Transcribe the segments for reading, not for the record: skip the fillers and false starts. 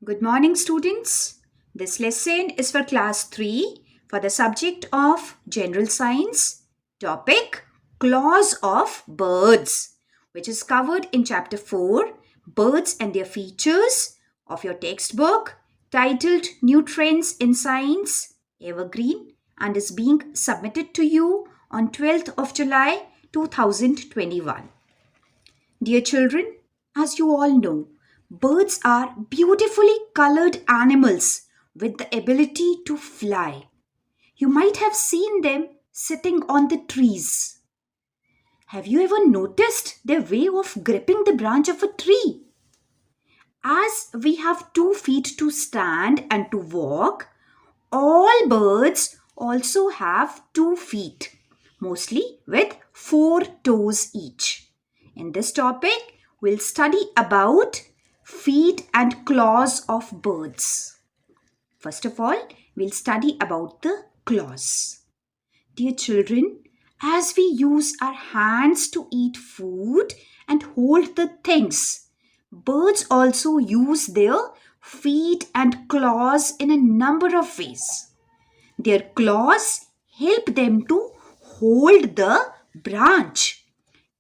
Good morning, students. This lesson is for class 3 for the subject of General Science, topic Claws of Birds, which is covered in chapter 4, Birds and Their Features of your textbook titled New Trends in Science, Evergreen, and is being submitted to you on 12th of July 2021. Dear children, as you all know, birds are beautifully colored animals with the ability to fly. You might have seen them sitting on the trees. Have you ever noticed their way of gripping the branch of a tree? As we have 2 feet to stand and to walk, all birds also have 2 feet, mostly with 4 toes each. In this topic, we'll study about feet and claws of birds. First of all, we'll study about the claws. Dear children, as we use our hands to eat food and hold the things, birds also use their feet and claws in a number of ways. Their claws help them to hold the branch.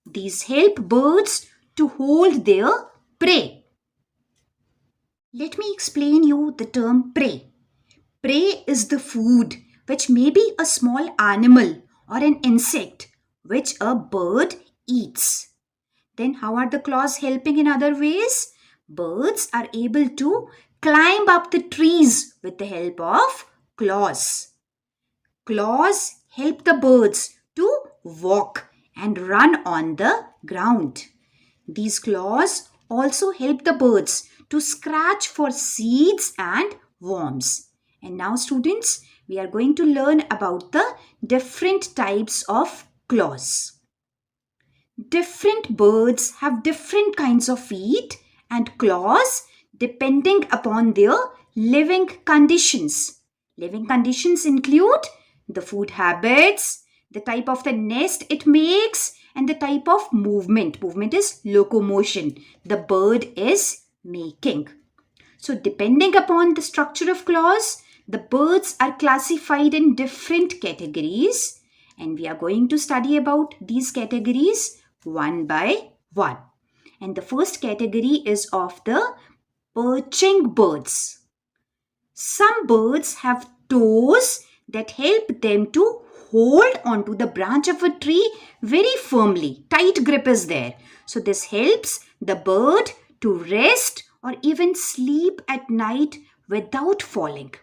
These help birds to hold their prey. Let me explain you the term prey. Prey is the food which may be a small animal or an insect which a bird eats. Then how are the claws helping in other ways? Birds are able to climb up the trees with the help of claws. Claws help the birds to walk and run on the ground. These claws also help the birds to scratch for seeds and worms. And now students, we are going to learn about the different types of claws. Different birds have different kinds of feet and claws depending upon their living conditions. Living conditions include the food habits, the type of the nest it makes, and the type of movement. Movement is locomotion. The bird is making. So depending upon the structure of claws, the birds are classified in different categories, and we are going to study about these categories one by one. And the first category is of the perching birds. Some birds have toes that help them to hold onto the branch of a tree very firmly. Tight grip is there. So this helps the bird to rest or even sleep at night without falling.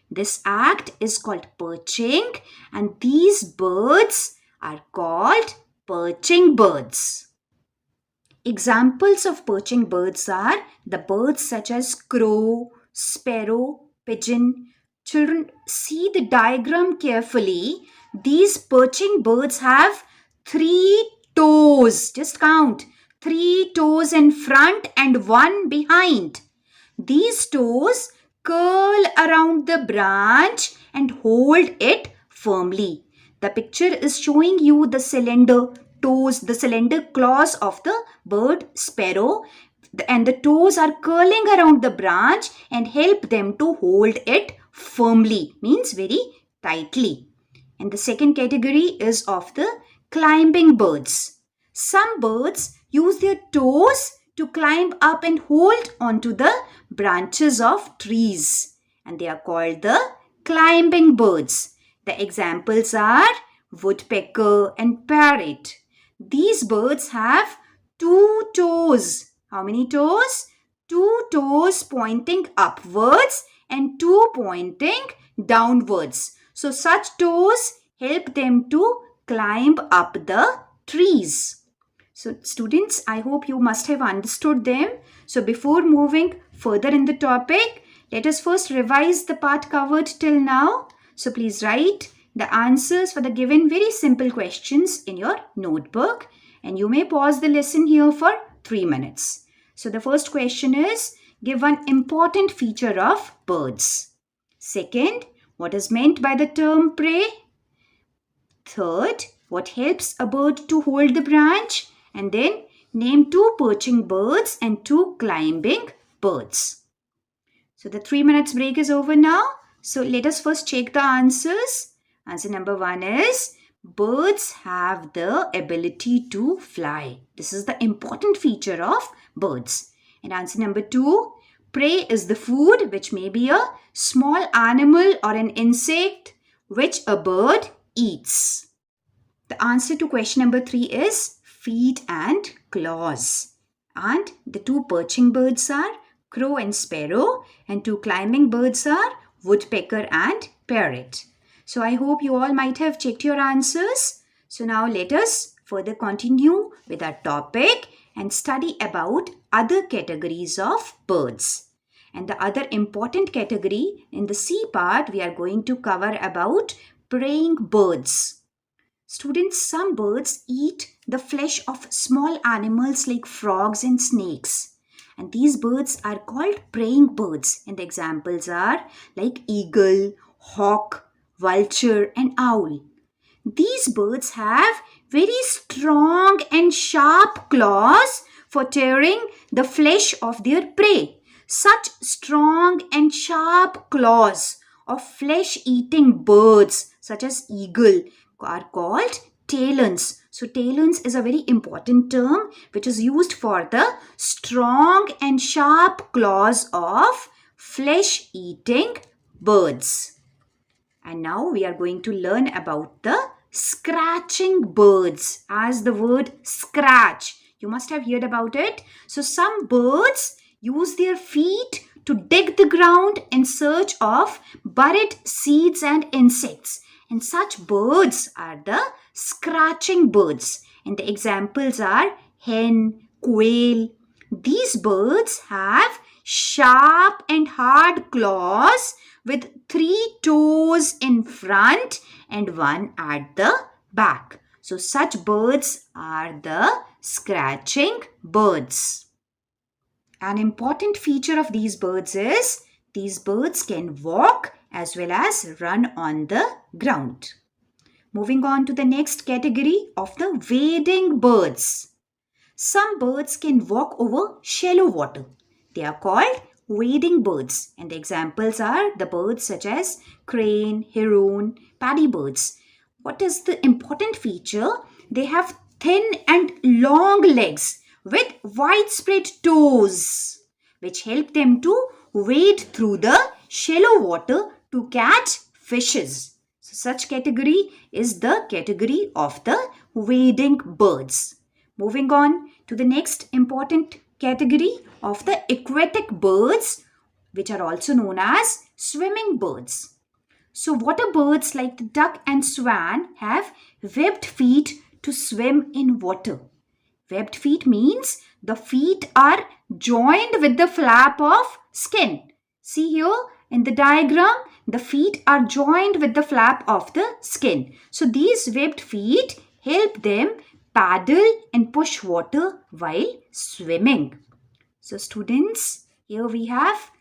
This act is called perching, and these birds are called perching birds. Examples of perching birds are the birds such as crow, sparrow, pigeon. Children, see the diagram carefully. These perching birds have 3 toes. Just count. 3 toes in front and 1 behind. These toes curl around the branch and hold it firmly. The picture is showing you the cylinder toes, the cylinder claws of the bird sparrow, and the toes are curling around the branch and help them to hold it firmly, means very tightly. And the second category is of the climbing birds. Some birds use their toes to climb up and hold onto the branches of trees, and they are called the climbing birds. The examples are woodpecker and parrot. These birds have 2 toes. How many toes? 2 toes pointing upwards and 2 pointing downwards. So such toes help them to climb up the trees. So students, I hope you must have understood them. So before moving further in the topic, let us first revise the part covered till now. So please write the answers for the given very simple questions in your notebook, and you may pause the lesson here for 3 minutes. So the first question is, give one important feature of birds. Second, what is meant by the term prey? Third, what helps a bird to hold the branch? And then name 2 perching birds and 2 climbing birds. So the 3 minutes break is over now. So let us first check the answers. Answer number 1 is birds have the ability to fly. This is the important feature of birds. And answer number 2, prey is the food, which may be a small animal or an insect which a bird eats. The answer to question number 3 is feet and claws. And the 2 perching birds are crow and sparrow, and 2 climbing birds are woodpecker and parrot. So I hope you all might have checked your answers. So now let us further continue with our topic and study about other categories of birds. And the other important category in the C part, we are going to cover about preying birds. Students, some birds eat the flesh of small animals like frogs and snakes. And these birds are called preying birds. And the examples are like eagle, hawk, vulture and owl. These birds have very strong and sharp claws for tearing the flesh of their prey. Such strong and sharp claws of flesh-eating birds such as eagle are called talons. So talons is a very important term which is used for the strong and sharp claws of flesh-eating birds. And now we are going to learn about the scratching birds. As the word scratch, you must have heard about it. So some birds use their feet to dig the ground in search of buried seeds and insects. And such birds are the scratching birds. And the examples are hen, quail. These birds have sharp and hard claws with 3 toes in front and 1 at the back. So such birds are the scratching birds. An important feature of these birds is these birds can walk as well as run on the ground. Moving on to the next category of the wading birds. Some birds can walk over shallow water. They are called wading birds, and the examples are the birds such as crane, heron, paddy birds. What is the important feature? They have thin and long legs with widespread toes, which help them to wade through the shallow water to catch fishes. So such category is the category of the wading birds. Moving on to the next important category of the aquatic birds, which are also known as swimming birds. So water birds like the duck and swan have webbed feet to swim in water. Webbed feet means the feet are joined with the flap of skin. See here in the diagram, the feet are joined with the flap of the skin. So these webbed feet help them paddle and push water while swimming. So students, here we have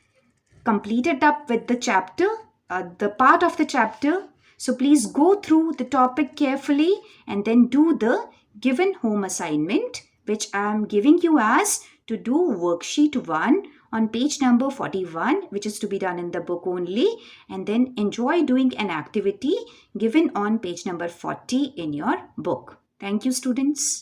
completed up with the chapter, the part of the chapter. So please go through the topic carefully and then do the given home assignment, which I am giving you as to do worksheet 1 on page number 41, which is to be done in the book only, and then enjoy doing an activity given on page number 40 in your book. Thank you, students.